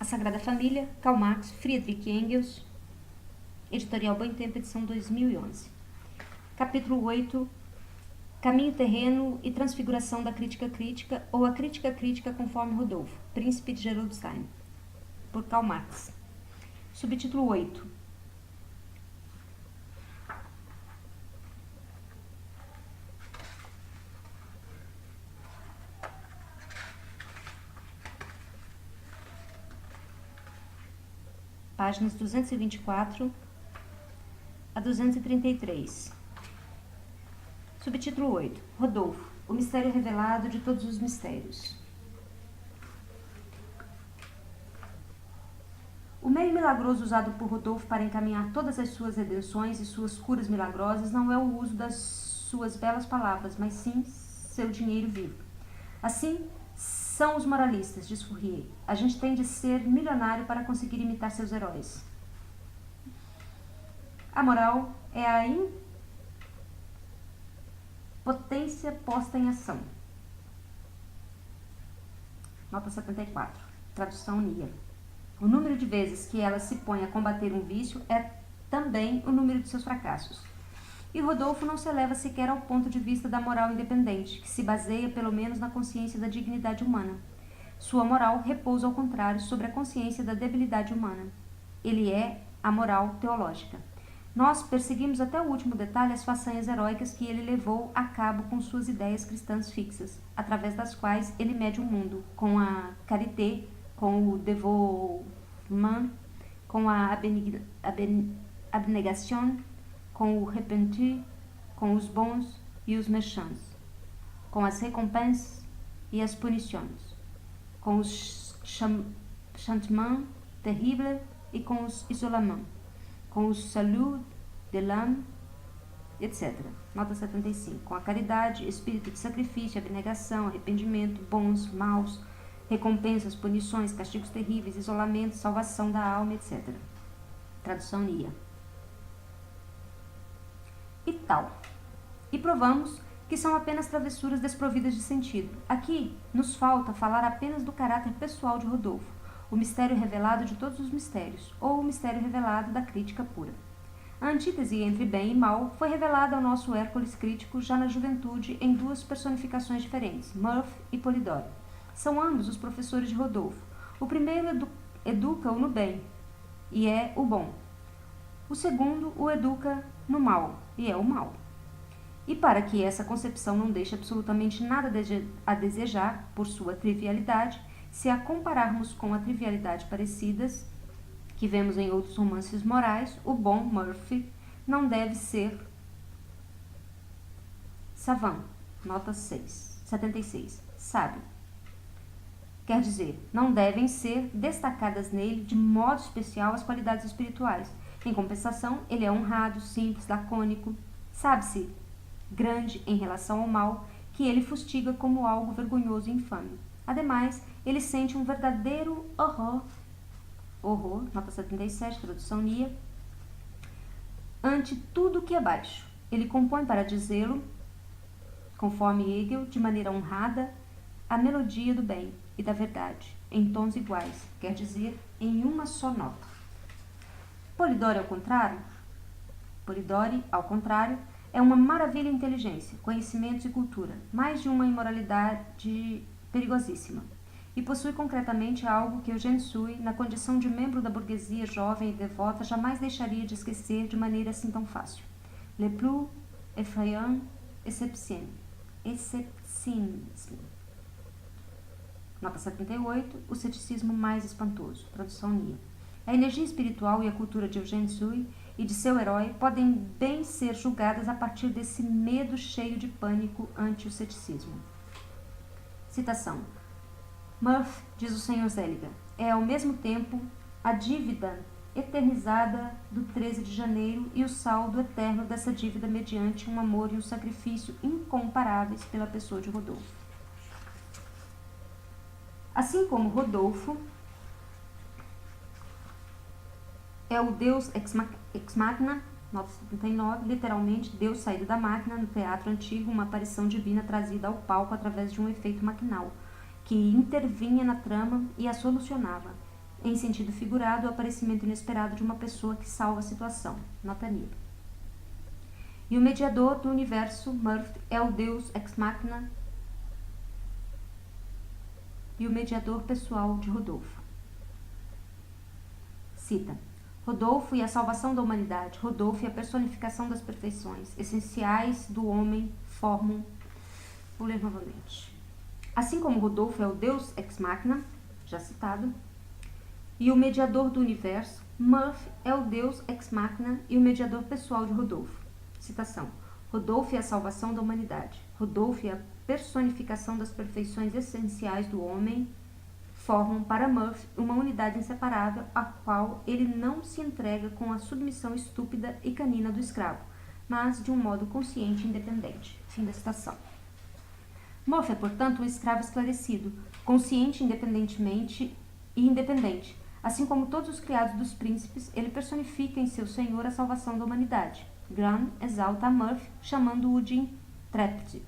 A Sagrada Família, Karl Marx, Friedrich Engels, editorial Bom Tempo, edição 2011. Capítulo 8, Caminho terreno e transfiguração da crítica crítica, ou a crítica crítica conforme Rodolfo, Príncipe de Gerolstein, por Karl Marx. Subtítulo 8. Páginas 224 a 233. Subtítulo 8. Rodolfo, o mistério revelado de todos os mistérios. O meio milagroso usado por Rodolfo para encaminhar todas as suas redenções e suas curas milagrosas não é o uso das suas belas palavras, mas sim seu dinheiro vivo. Assim são os moralistas, diz Fourier. A gente tem de ser milionário para conseguir imitar seus heróis. A moral é a impotência posta em ação. Nota 74. Tradução Nia. O número de vezes que ela se põe a combater um vício é também o número de seus fracassos. E Rodolfo não se eleva sequer ao ponto de vista da moral independente, que se baseia pelo menos na consciência da dignidade humana. Sua moral repousa, ao contrário, sobre a consciência da debilidade humana. Ele é a moral teológica. Nós perseguimos até o último detalhe as façanhas heróicas que ele levou a cabo com suas ideias cristãs fixas, através das quais ele mede o mundo, com a charité, com o dévouement, com a abnégation, com o repentir, com os bons e os méchants, com as recompensas e as punições, com os chantements terríveis e com os isolaments, com o salut de l'âme, etc. Nota 75. Com a caridade, espírito de sacrifício, abnegação, arrependimento, bons, maus, recompensas, punições, castigos terríveis, isolamento, salvação da alma, etc. Tradução Nia. E tal. E provamos que são apenas travessuras desprovidas de sentido. Aqui nos falta falar apenas do caráter pessoal de Rodolfo, o mistério revelado de todos os mistérios, ou o mistério revelado da crítica pura. A antítese entre bem e mal foi revelada ao nosso Hércules crítico já na juventude em duas personificações diferentes, Murphy e Polidori. São ambos os professores de Rodolfo. O primeiro educa-o no bem, e é o bom. O segundo o educa no mal, e é o mal. E para que essa concepção não deixe absolutamente nada a desejar por sua trivialidade, se a compararmos com a trivialidade parecidas que vemos em outros romances morais, o bom Murphy não deve ser savant, nota 76, sábio. Quer dizer, não devem ser destacadas nele de modo especial as qualidades espirituais. Em compensação, ele é honrado, simples, lacônico, sabe-se grande em relação ao mal, que ele fustiga como algo vergonhoso e infame. Ademais, ele sente um verdadeiro horror, nota 77, tradução Nia, ante tudo que é baixo. Ele compõe, para dizê-lo, conforme Hegel, de maneira honrada, a melodia do bem e da verdade, em tons iguais, quer dizer, em uma só nota. Polidori, ao contrário, é uma maravilha em inteligência, conhecimentos e cultura, mais de uma imoralidade perigosíssima. E possui concretamente algo que Eugène Sue, na condição de membro da burguesia jovem e devota, jamais deixaria de esquecer de maneira assim tão fácil. Le plus effrayant escepticisme. Nota 78. O ceticismo mais espantoso. Tradução Nia. A energia espiritual e a cultura de Eugène Sue e de seu herói podem bem ser julgadas a partir desse medo cheio de pânico ante o ceticismo. Citação. Murphy, diz o Sr. Zeliger, é ao mesmo tempo a dívida eternizada do 13 de janeiro e o saldo eterno dessa dívida mediante um amor e um sacrifício incomparáveis pela pessoa de Rodolfo. Assim como Rodolfo é o Deus ex machina, 979, literalmente Deus saído da máquina, no teatro antigo, uma aparição divina trazida ao palco através de um efeito maquinal, que intervinha na trama e a solucionava. Em sentido figurado, o aparecimento inesperado de uma pessoa que salva a situação. Nota Nilo. E o mediador do universo, Murphy, é o Deus ex machina e o mediador pessoal de Rodolfo. Cita: Rodolfo e a salvação da humanidade. Rodolfo e a personificação das perfeições essenciais do homem formam... Vou ler novamente. Assim como Rodolfo é o Deus ex machina, já citado, e o mediador do universo, Murphy é o Deus ex machina e o mediador pessoal de Rodolfo. Citação: Rodolfo é a salvação da humanidade. Rodolfo é a personificação das perfeições essenciais do homem, formam para Murphy uma unidade inseparável a qual ele não se entrega com a submissão estúpida e canina do escravo, mas de um modo consciente e independente. Fim da citação. Murphy é, portanto, um escravo esclarecido, consciente independentemente e independente. Assim como todos os criados dos príncipes, ele personifica em seu senhor a salvação da humanidade. Graham exalta a Murphy, chamando-o de intrépido,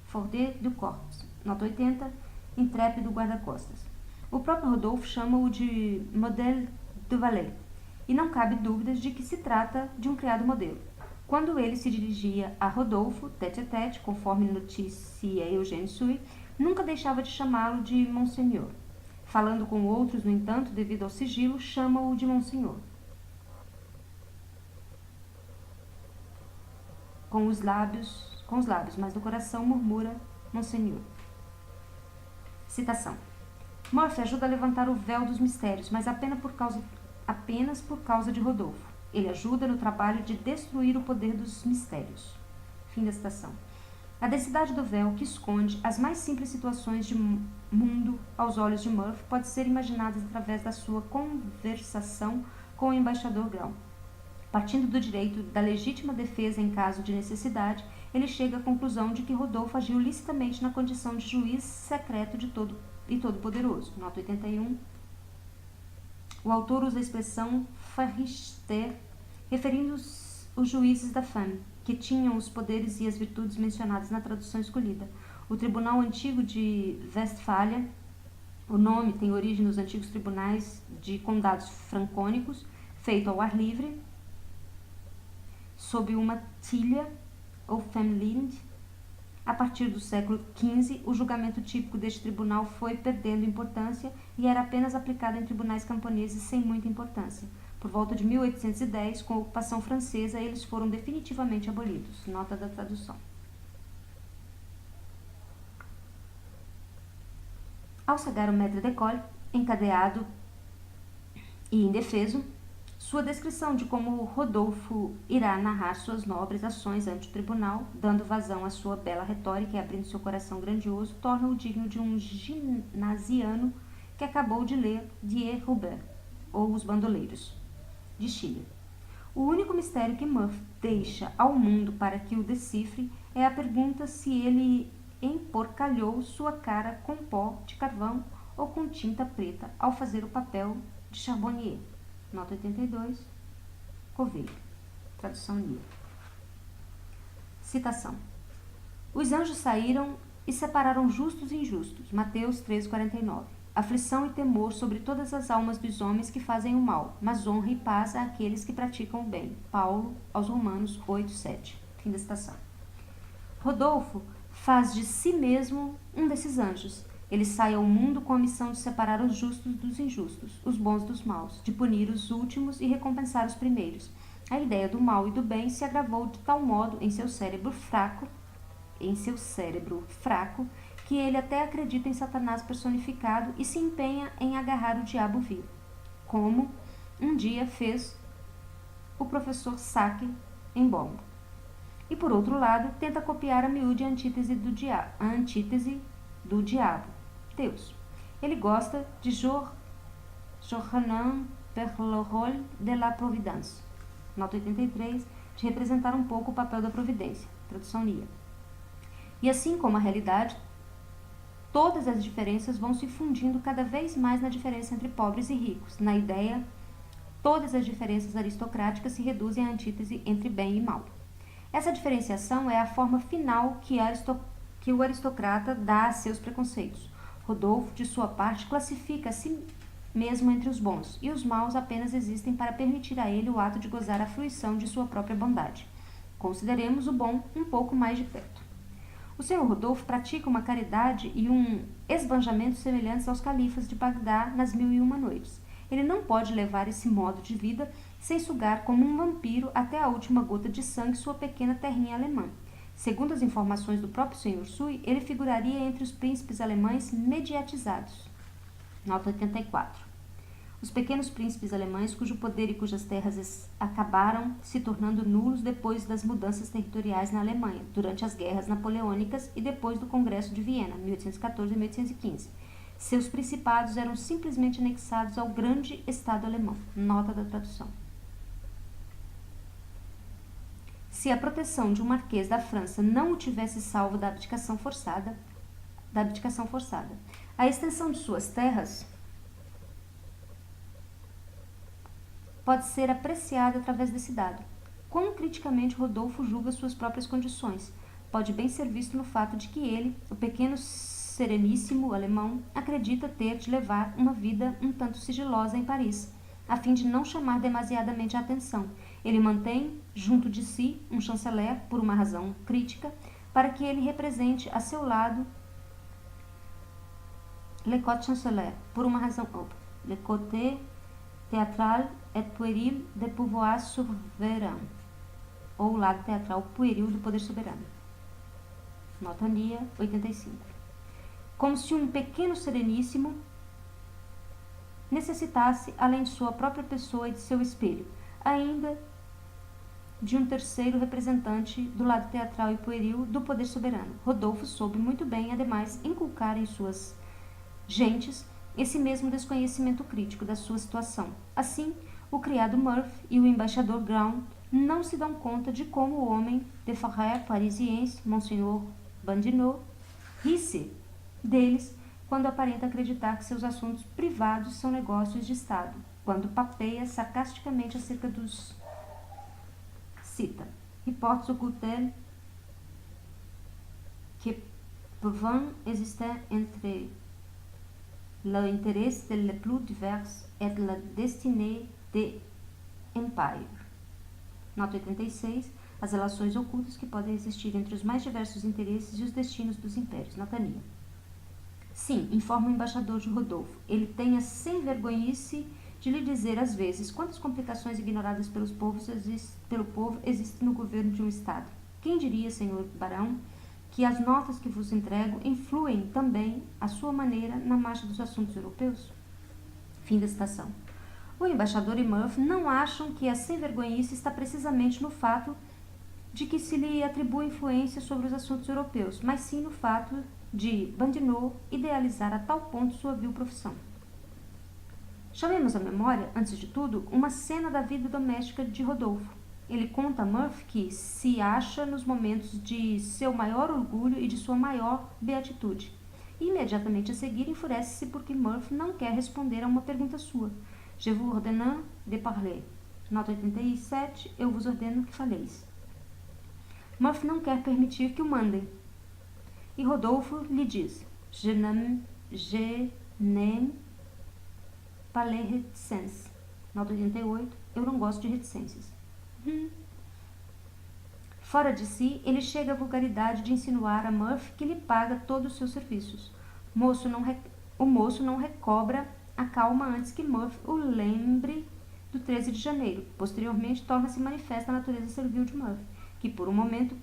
Fordé du Corps. Nota 80, intrépido guarda-costas. O próprio Rodolfo chama-o de modèle de valet, e não cabe dúvidas de que se trata de um criado modelo. Quando ele se dirigia a Rodolfo, tete-a-tete, conforme noticia Eugène Sue, nunca deixava de chamá-lo de Monseigneur. Falando com outros, no entanto, devido ao sigilo, chama-o de Monsenhor. Com os lábios, mas no coração murmura Monsenhor. Citação: Murphy ajuda a levantar o véu dos mistérios, mas apenas por causa de Rodolfo. Ele ajuda no trabalho de destruir o poder dos mistérios. Fim da citação. A densidade do véu que esconde as mais simples situações de mundo aos olhos de Murphy pode ser imaginada através da sua conversação com o embaixador Grão. Partindo do direito da legítima defesa em caso de necessidade, ele chega à conclusão de que Rodolfo agiu licitamente na condição de juiz secreto de todo-poderoso. Nota 81. O autor usa a expressão Verrichter, referindo os juízes da fame, que tinham os poderes e as virtudes mencionadas na tradução escolhida. O Tribunal Antigo de Westfália, o nome tem origem nos antigos tribunais de condados francônicos, feito ao ar livre, sob uma tilha ou femlind. A partir do século XV, o julgamento típico deste tribunal foi perdendo importância e era apenas aplicado em tribunais camponeses sem muita importância. Por volta de 1810, com a ocupação francesa, eles foram definitivamente abolidos. Nota da tradução. Ao chegar o maître d'école, encadeado e indefeso, sua descrição de como Rodolfo irá narrar suas nobres ações ante o tribunal, dando vazão à sua bela retórica e abrindo seu coração grandioso, torna-o digno de um ginasiano que acabou de ler Die Räuber, ou Os Bandoleiros, de Schiller. O único mistério que Murphy deixa ao mundo para que o decifre é a pergunta se ele emporcalhou sua cara com pó de carvão ou com tinta preta ao fazer o papel de Charbonnier. Nota 82, Coveiro. Tradução livre. Citação: Os anjos saíram e separaram justos e injustos. Mateus 13:49. Aflição e temor sobre todas as almas dos homens que fazem o mal, mas honra e paz àqueles que praticam o bem. Paulo aos Romanos 8:7. Fim da citação. Rodolfo faz de si mesmo um desses anjos. Ele sai ao mundo com a missão de separar os justos dos injustos, os bons dos maus, de punir os últimos e recompensar os primeiros. A ideia do mal e do bem se agravou de tal modo em seu cérebro fraco, que ele até acredita em Satanás personificado e se empenha em agarrar o diabo vivo, como um dia fez o professor Sacre em Bomba. E por outro lado, tenta copiar a miúde antítese do diabo, Deus. Ele gosta de Johannan per le rôle de la providence. Nota 83, de representar um pouco o papel da providência. Tradução Nia. E assim como a realidade, todas as diferenças vão se fundindo cada vez mais na diferença entre pobres e ricos. Na ideia, todas as diferenças aristocráticas se reduzem à antítese entre bem e mal. Essa diferenciação é a forma final que o aristocrata dá a seus preconceitos. Rodolfo, de sua parte, classifica a si mesmo entre os bons, e os maus apenas existem para permitir a ele o ato de gozar a fruição de sua própria bondade. Consideremos o bom um pouco mais de perto. O Sr. Rodolfo pratica uma caridade e um esbanjamento semelhantes aos califas de Bagdá nas 1001 Noites. Ele não pode levar esse modo de vida sem sugar como um vampiro até a última gota de sangue sua pequena terrinha alemã. Segundo as informações do próprio Sr. Sui, ele figuraria entre os príncipes alemães mediatizados. Nota 84. Os pequenos príncipes alemães, cujo poder e cujas terras acabaram se tornando nulos depois das mudanças territoriais na Alemanha, durante as guerras napoleônicas e depois do Congresso de Viena, 1814 e 1815. Seus principados eram simplesmente anexados ao grande Estado alemão. Nota da tradução. Se a proteção de um marquês da França não o tivesse salvo da abdicação forçada, a extensão de suas terras pode ser apreciada através desse dado. Quão criticamente Rodolfo julga suas próprias condições pode bem ser visto no fato de que ele, o pequeno sereníssimo alemão, acredita ter de levar uma vida um tanto sigilosa em Paris, a fim de não chamar demasiadamente a atenção. Ele mantém junto de si um chanceler, por uma razão crítica, para que ele represente a seu lado le côté chancelier, por uma razão le côté théâtral et puéril de pouvoir souverain, ou o lado teatral pueril do poder soberano. Nota NIA 85. Como se um pequeno sereníssimo necessitasse, além de sua própria pessoa e de seu espelho, ainda de um terceiro representante do lado teatral e pueril do poder soberano. Rodolfo soube muito bem, ademais, inculcar em suas gentes esse mesmo desconhecimento crítico da sua situação. Assim, o criado Murphy e o embaixador Ground não se dão conta de como o homem de Farrer parisiense, Monseigneur Bandinot, ri-se deles quando aparenta acreditar que seus assuntos privados são negócios de Estado, quando papeia sarcasticamente acerca dos... Cita: Reportes occultés que peuvent exister entre l'intérêt de le plus divers et la destinée de empire. Nota 86. As relações ocultas que podem existir entre os mais diversos interesses e os destinos dos impérios. Nota NIA. Sim, informa o embaixador de Rodolfo. Ele tem a sem-vergonhice de lhe dizer às vezes quantas complicações ignoradas pelo povo existem no governo de um Estado. Quem diria, senhor barão, que as notas que vos entrego influem também, à sua maneira, na marcha dos assuntos europeus? Fim da citação. O embaixador e Murphy não acham que a sem-vergonhice está precisamente no fato de que se lhe atribui influência sobre os assuntos europeus, mas sim no fato de Bandinot idealizar a tal ponto sua vil profissão. Chamemos à memória, antes de tudo, uma cena da vida doméstica de Rodolfo. Ele conta a Murphy que se acha nos momentos de seu maior orgulho e de sua maior beatitude. E imediatamente a seguir enfurece-se porque Murphy não quer responder a uma pergunta sua. Je vous ordonne de parler. Nota 87. Eu vos ordeno que faleis. Murphy não quer permitir que o mandem. E Rodolfo lhe diz: Je n'aime pas les réticences. Nota 88. Eu não gosto de reticências. Fora de si, ele chega à vulgaridade de insinuar a Murphy que lhe paga todos os seus serviços. O moço não recobra a calma antes que Murphy o lembre do 13 de janeiro. Posteriormente, torna-se manifesta a natureza servil de Murphy, que por um momento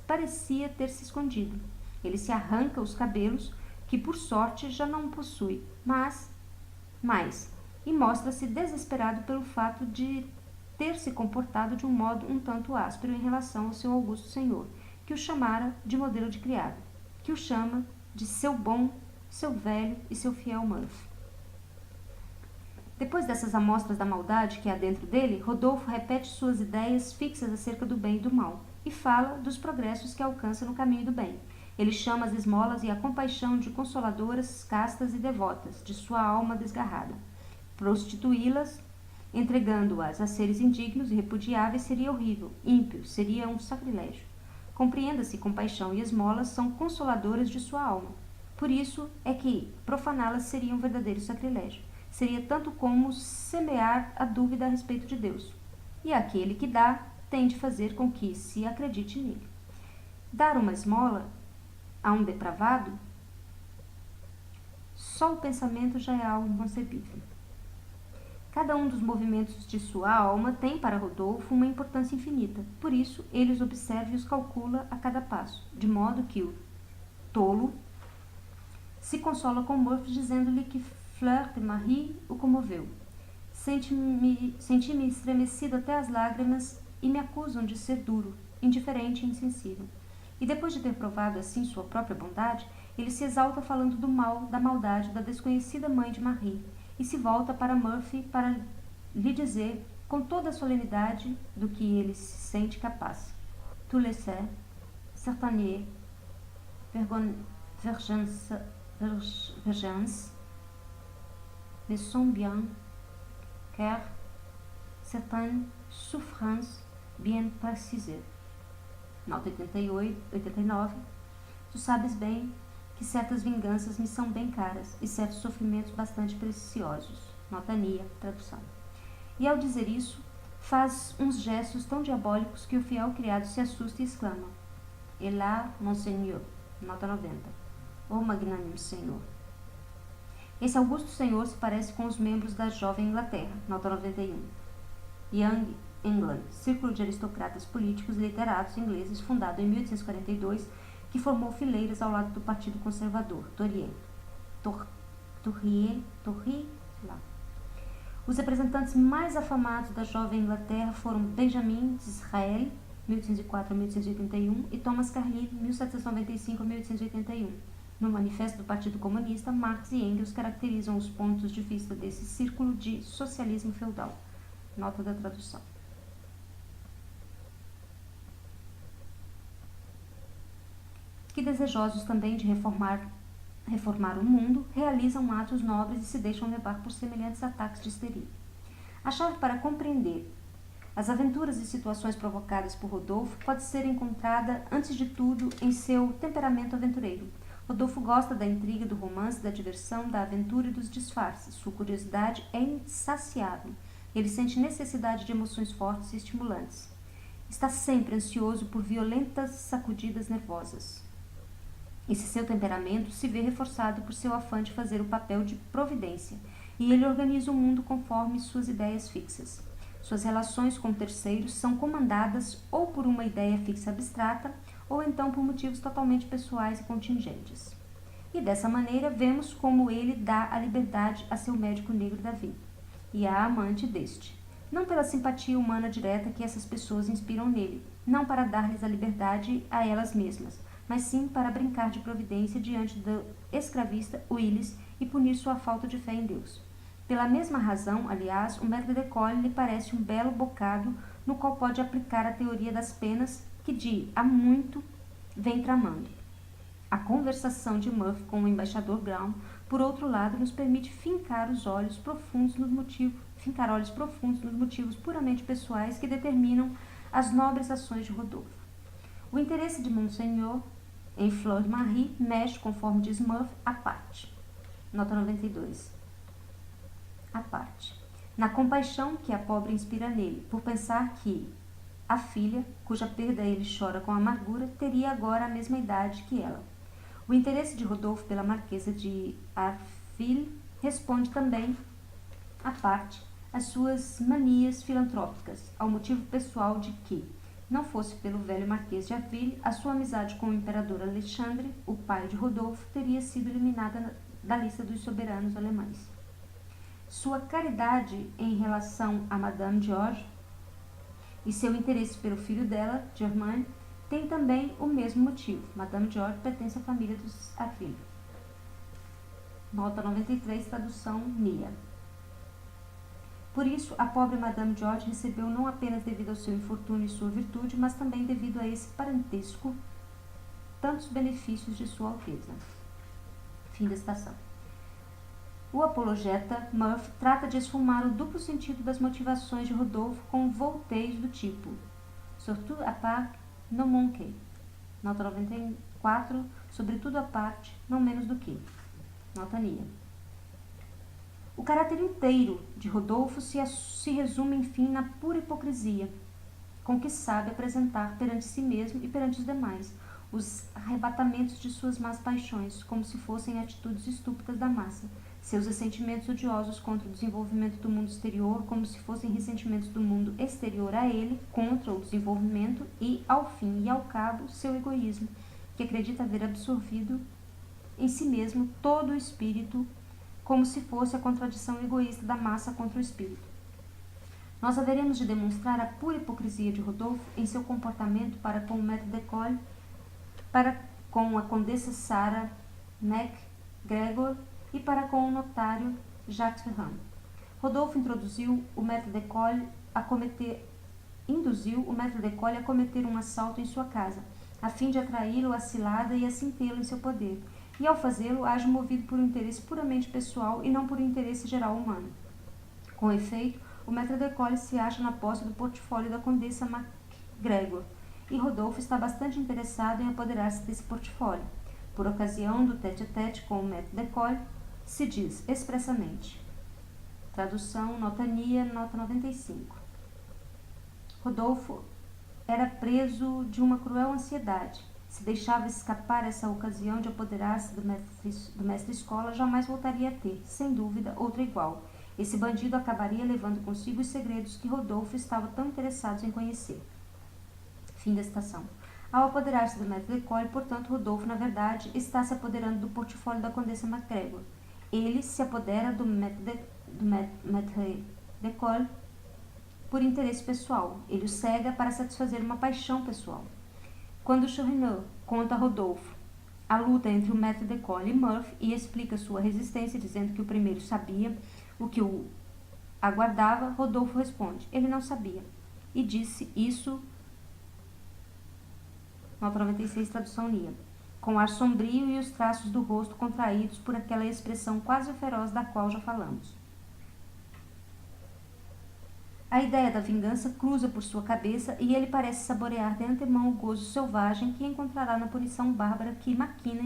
parecia ter se escondido. Ele se arranca os cabelos, que por sorte já não possui, e mostra-se desesperado pelo fato de ter se comportado de um modo um tanto áspero em relação ao seu augusto senhor, que o chamara de modelo de criado, que o chama de seu bom, seu velho e seu fiel Murphy. Depois dessas amostras da maldade que há dentro dele, Rodolfo repete suas ideias fixas acerca do bem e do mal, e fala dos progressos que alcança no caminho do bem. Ele chama as esmolas e a compaixão de consoladoras, castas e devotas, de sua alma desgarrada. Prostituí-las, entregando-as a seres indignos e repudiáveis, seria horrível, ímpio, seria um sacrilégio. Compreenda-se, compaixão e esmolas são consoladoras de sua alma. Por isso é que profaná-las seria um verdadeiro sacrilégio. seria tanto como semear a dúvida a respeito de Deus. E aquele que dá tem de fazer com que se acredite nele. Dar uma esmola a um depravado, só o pensamento já é algo inconcebível. Cada um dos movimentos de sua alma tem para Rodolfo uma importância infinita. Por isso, ele os observa e os calcula a cada passo, de modo que o tolo se consola com Murphy, dizendo-lhe que Fleur de Marie o comoveu. Senti-me estremecido até as lágrimas e me acusam de ser duro, indiferente e insensível. E depois de ter provado assim sua própria bondade, ele se exalta falando do mal, da maldade, da desconhecida mãe de Marie, e se volta para Murphy para lhe dizer, com toda a solenidade, do que ele se sente capaz. Tu le sais, certainement, vergence, ne sont bien, car certaines souffrances bien précisées. Nota 89. Tu sabes bem que certas vinganças me são bem caras e certos sofrimentos bastante preciosos. Nota Nia, tradução. E ao dizer isso, faz uns gestos tão diabólicos que o fiel criado se assusta e exclama: Et là, monseigneur. Nota 90. Oh magnânimo senhor. Esse augusto senhor se parece com os membros da jovem Inglaterra. Nota 91. Young England, círculo de aristocratas políticos e literatos ingleses fundado em 1842, que formou fileiras ao lado do Partido Conservador, Tories. Os representantes mais afamados da jovem Inglaterra foram Benjamin Disraeli, 1804 a 1881, e Thomas Carlyle, 1795 a 1881. No Manifesto do Partido Comunista, Marx e Engels caracterizam os pontos de vista desse círculo de socialismo feudal. Nota da tradução. Que desejosos também de reformar o mundo, realizam atos nobres e se deixam levar por semelhantes ataques de histeria. A chave para compreender as aventuras e situações provocadas por Rodolfo pode ser encontrada, antes de tudo, em seu temperamento aventureiro. Rodolfo gosta da intriga, do romance, da diversão, da aventura e dos disfarces. Sua curiosidade é insaciável. Ele sente necessidade de emoções fortes e estimulantes. Está sempre ansioso por violentas sacudidas nervosas. Esse seu temperamento se vê reforçado por seu afã de fazer o papel de providência, e ele organiza o mundo conforme suas ideias fixas. Suas relações com terceiros são comandadas ou por uma ideia fixa abstrata, ou então por motivos totalmente pessoais e contingentes. E dessa maneira vemos como ele dá a liberdade a seu médico negro Davi, e à amante deste. Não pela simpatia humana direta que essas pessoas inspiram nele, não para dar-lhes a liberdade a elas mesmas, mas sim para brincar de providência diante do escravista Willis e punir sua falta de fé em Deus. Pela mesma razão, aliás, o maître d'école lhe parece um belo bocado no qual pode aplicar a teoria das penas que de há muito vem tramando. A conversação de Murphy com o embaixador Brown, por outro lado, nos permite fincar olhos profundos nos motivos puramente pessoais que determinam as nobres ações de Rodolfo. O interesse de Monseigneur em Fleur de Marie mexe, conforme diz Murphy, à parte. Nota 92. À parte. Na compaixão que a pobre inspira nele, por pensar que a filha, cuja perda ele chora com amargura, teria agora a mesma idade que ela. O interesse de Rodolfo pela Marquesa de Harfil responde também, à parte, às suas manias filantrópicas, ao motivo pessoal de que, não fosse pelo velho Marquês de Harfil, a sua amizade com o imperador Alexandre, o pai de Rodolfo, teria sido eliminada da lista dos soberanos alemães. Sua caridade em relação a Madame George e seu interesse pelo filho dela, Germain, tem também o mesmo motivo. Madame George pertence à família dos Harfil. Nota 93, tradução Nia. Por isso, a pobre Madame George recebeu não apenas devido ao seu infortúnio e sua virtude, mas também devido a esse parentesco, tantos benefícios de sua Alteza. Fim da citação. O apologeta Murphy trata de esfumar o duplo sentido das motivações de Rodolfo com volteios do tipo surtout à part, non manquer. Nota 94, sobretudo à parte, não menos do que. Nota Nia. O caráter inteiro de Rodolfo se resume, enfim, na pura hipocrisia com que sabe apresentar perante si mesmo e perante os demais os arrebatamentos de suas más paixões, como se fossem atitudes estúpidas da massa, seus ressentimentos odiosos contra o desenvolvimento do mundo exterior, como se fossem ressentimentos do mundo exterior a ele, contra o desenvolvimento, e, ao fim e ao cabo, seu egoísmo, que acredita haver absorvido em si mesmo todo o espírito, como se fosse a contradição egoísta da massa contra o espírito. Nós haveremos de demonstrar a pura hipocrisia de Rodolfo em seu comportamento para com o maître d'école, para com a condessa Sarah MacGregor e para com o notário Jacques Ferrand. Rodolfo induziu o maître d'école a cometer um assalto em sua casa, a fim de atraí-lo à cilada e assim tê-lo em seu poder, e ao fazê-lo age movido por um interesse puramente pessoal e não por um interesse geral humano. Com efeito, o maître d'école se acha na posse do portfólio da condessa MacGregor, e Rodolfo está bastante interessado em apoderar-se desse portfólio. Por ocasião do tete-a-tete com o maître d'école, se diz expressamente. Tradução, nota NIA, nota 95. Rodolfo era preso de uma cruel ansiedade. Se deixava escapar essa ocasião de apoderar-se do mestre-escola, jamais voltaria a ter, sem dúvida, outra igual. Esse bandido acabaria levando consigo os segredos que Rodolfo estava tão interessado em conhecer. Fim da citação. Ao apoderar-se do maître d'école, portanto, Rodolfo, na verdade, está se apoderando do portfólio da condessa MacGregor. Ele se apodera do maître d'école por interesse pessoal. Ele o cega para satisfazer uma paixão pessoal. Quando Chourineur conta a Rodolfo a luta entre o maître d'école e Murphy e explica sua resistência, dizendo que o primeiro sabia o que o aguardava, Rodolfo responde: ele não sabia. E disse isso, nota 96, tradução NIA, com ar sombrio e os traços do rosto contraídos por aquela expressão quase feroz da qual já falamos. A ideia da vingança cruza por sua cabeça e ele parece saborear de antemão o gozo selvagem que encontrará na punição bárbara que maquina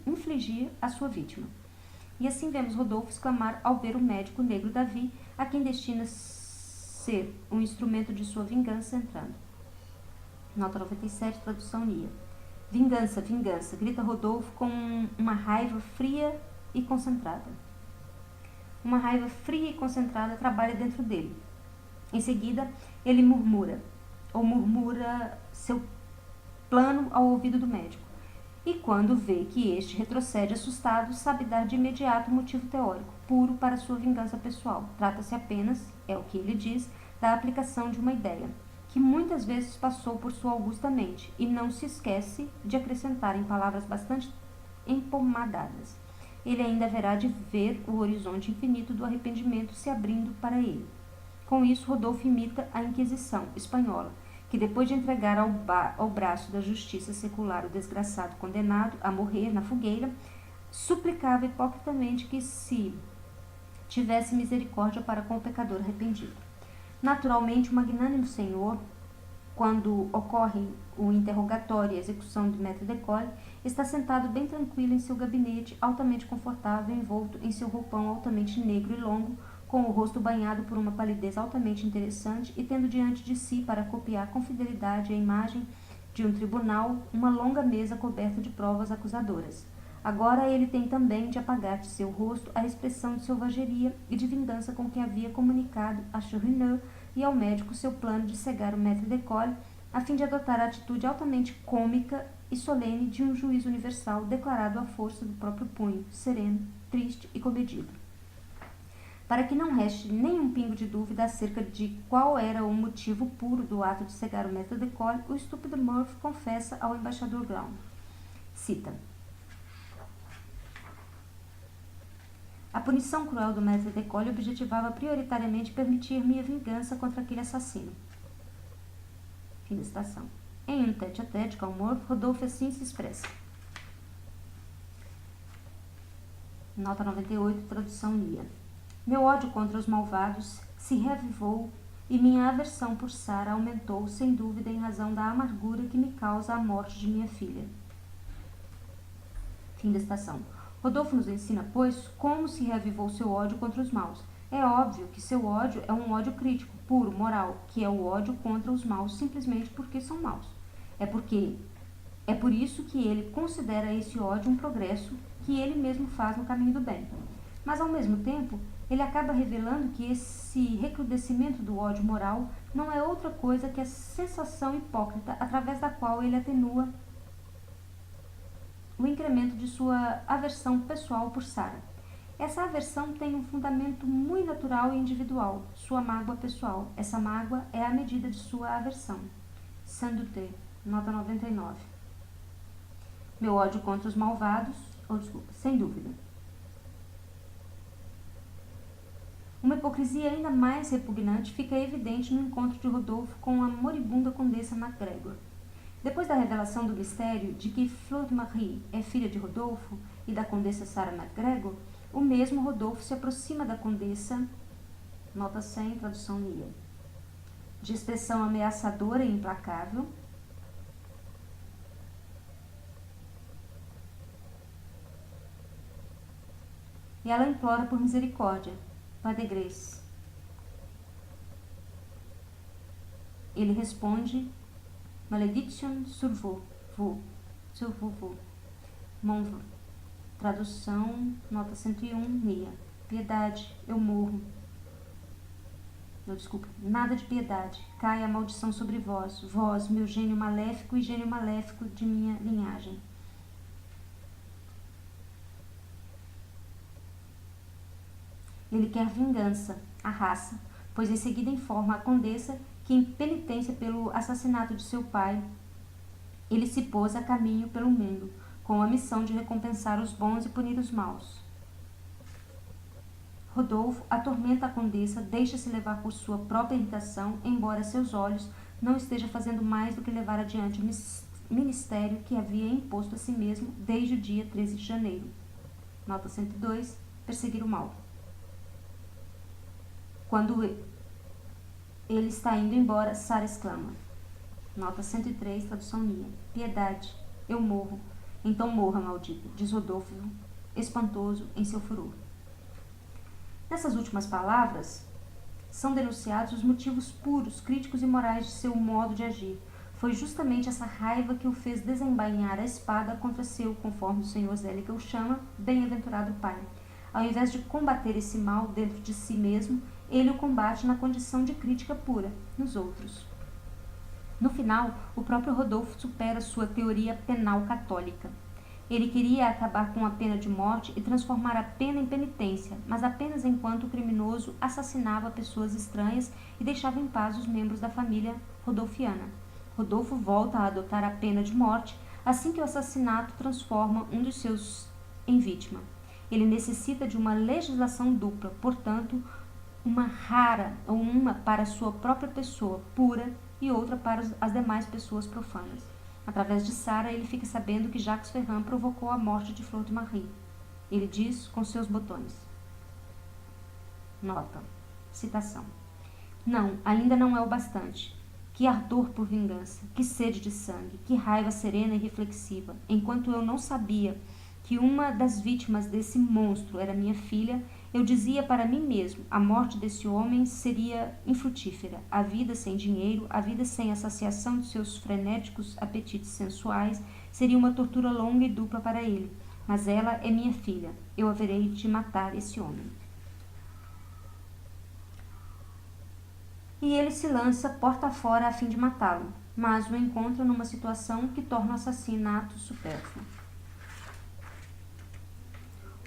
infligir à sua vítima. E assim vemos Rodolfo exclamar ao ver o médico negro Davi, a quem destina ser um instrumento de sua vingança, entrando. Nota 97, tradução NIA. Vingança, vingança, grita Rodolfo com uma raiva fria e concentrada. Uma raiva fria e concentrada trabalha dentro dele. Em seguida, ele murmura seu plano ao ouvido do médico. E quando vê que este retrocede assustado, sabe dar de imediato um motivo teórico, puro para sua vingança pessoal. Trata-se apenas, é o que ele diz, da aplicação de uma ideia, que muitas vezes passou por sua augusta mente, e não se esquece de acrescentar em palavras bastante empomadadas. Ele ainda haverá de ver o horizonte infinito do arrependimento se abrindo para ele. Com isso, Rodolfo imita a Inquisição espanhola, que depois de entregar ao braço da justiça secular o desgraçado condenado a morrer na fogueira, suplicava hipocritamente que se tivesse misericórdia para com o pecador arrependido. Naturalmente, o magnânimo senhor, quando ocorre o interrogatório e a execução do maître d'école, está sentado bem tranquilo em seu gabinete, altamente confortável, envolto em seu roupão altamente negro e longo, com o rosto banhado por uma palidez altamente interessante e tendo diante de si, para copiar com fidelidade a imagem de um tribunal, uma longa mesa coberta de provas acusadoras. Agora ele tem também de apagar de seu rosto a expressão de selvageria e de vingança com que havia comunicado a Chourineur e ao médico seu plano de cegar o maître d'école, a fim de adotar a atitude altamente cômica e solene de um juiz universal declarado à força do próprio punho, sereno, triste e comedido. Para que não reste nenhum pingo de dúvida acerca de qual era o motivo puro do ato de cegar o maître d'école, o estúpido Murphy confessa ao embaixador Brown. Cita: a punição cruel do maître d'école objetivava prioritariamente permitir-me a vingança contra aquele assassino. Fim da citação. Em um tete-a-tete com Murphy, Rodolfo assim se expressa. Nota 98, tradução NIA. Meu ódio contra os malvados se reavivou e minha aversão por Sarah aumentou, sem dúvida, em razão da amargura que me causa a morte de minha filha. Fim da citação. Rodolfo nos ensina, pois, como se reavivou seu ódio contra os maus. É óbvio que seu ódio é um ódio crítico, puro, moral, que é o ódio contra os maus simplesmente porque são maus. É por isso que ele considera esse ódio um progresso que ele mesmo faz no caminho do bem. Mas, ao mesmo tempo, ele acaba revelando que esse recrudescimento do ódio moral não é outra coisa que a sensação hipócrita através da qual ele atenua o incremento de sua aversão pessoal por Sarah. Essa aversão tem um fundamento muito natural e individual, sua mágoa pessoal. Essa mágoa é a medida de sua aversão. Sanduté, nota 99. Meu ódio contra os malvados, sem dúvida. Uma hipocrisia ainda mais repugnante fica evidente no encontro de Rodolfo com a moribunda condessa MacGregor. Depois da revelação do mistério de que Fleur de Marie é filha de Rodolfo e da condessa Sarah MacGregor, o mesmo Rodolfo se aproxima da condessa, nota 100, tradução Nia, de expressão ameaçadora e implacável, e ela implora por misericórdia, pas de grâce. Ele responde, malédiction sur vous, mon vous. Tradução, nota 101, Nia. Piedade, eu morro. Não, desculpa, nada de piedade. Cai a maldição sobre vós, vós, meu gênio maléfico e gênio maléfico de minha linhagem. Ele quer vingança, a raça, pois em seguida informa a condessa que, em penitência pelo assassinato de seu pai, ele se pôs a caminho pelo mundo, com a missão de recompensar os bons e punir os maus. Rodolfo atormenta a condessa, deixa-se levar por sua própria irritação, embora seus olhos não estejam fazendo mais do que levar adiante o ministério que havia imposto a si mesmo desde o dia 13 de janeiro. Nota 102, perseguir o mal. Quando ele está indo embora, Sarah exclama. Nota 103, tradução minha. Piedade, eu morro. Então morra, maldito, diz Rodolfo, espantoso em seu furor. Nessas últimas palavras, são denunciados os motivos puros, críticos e morais de seu modo de agir. Foi justamente essa raiva que o fez desembainhar a espada contra seu, conforme o senhor Zélica o chama, bem-aventurado pai. Ao invés de combater esse mal dentro de si mesmo, ele o combate na condição de crítica pura, nos outros. No final, o próprio Rodolfo supera sua teoria penal católica. Ele queria acabar com a pena de morte e transformar a pena em penitência, mas apenas enquanto o criminoso assassinava pessoas estranhas e deixava em paz os membros da família rodolfiana. Rodolfo volta a adotar a pena de morte assim que o assassinato transforma um dos seus em vítima. Ele necessita de uma legislação dupla, portanto, uma rara ou uma para sua própria pessoa pura e outra para as demais pessoas profanas. Através de Sarah, ele fica sabendo que Jacques Ferrand provocou a morte de Fleur de Marie. Ele diz com seus botões. Nota. Citação. Não, ainda não é o bastante. Que ardor por vingança, que sede de sangue, que raiva serena e reflexiva. Enquanto eu não sabia que uma das vítimas desse monstro era minha filha, eu dizia para mim mesmo, a morte desse homem seria infrutífera. A vida sem dinheiro, a vida sem a saciação de seus frenéticos apetites sensuais, seria uma tortura longa e dupla para ele. Mas ela é minha filha. Eu haverei de matar esse homem. E ele se lança porta fora a fim de matá-lo, mas o encontra numa situação que torna o assassinato supérfluo.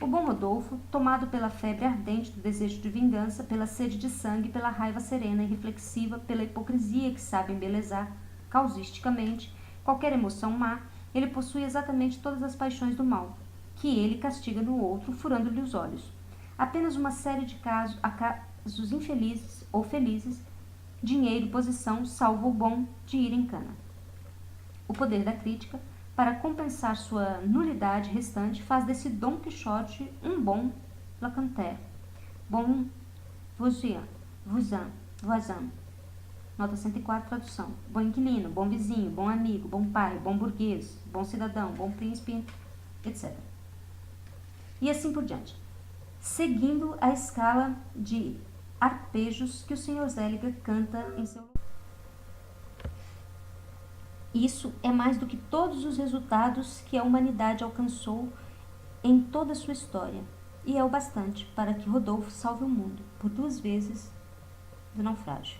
O bom Rodolfo, tomado pela febre ardente do desejo de vingança, pela sede de sangue, pela raiva serena e reflexiva, pela hipocrisia que sabe embelezar, causisticamente, qualquer emoção má, ele possui exatamente todas as paixões do mal, que ele castiga no outro, furando-lhe os olhos. Apenas uma série de casos infelizes ou felizes, dinheiro e posição salva o bom de ir em cana. O poder da crítica, para compensar sua nulidade restante, faz desse Dom Quixote um bom lacantaire, bom voisin. Nota 104, tradução. Bom inquilino, bom vizinho, bom amigo, bom pai, bom burguês, bom cidadão, bom príncipe, etc. e assim por diante, seguindo a escala de arpejos que o Sr. Zeliger canta em seu. Isso é mais do que todos os resultados que a humanidade alcançou em toda a sua história, e é o bastante para que Rodolfo salve o mundo por 2 vezes do naufrágio.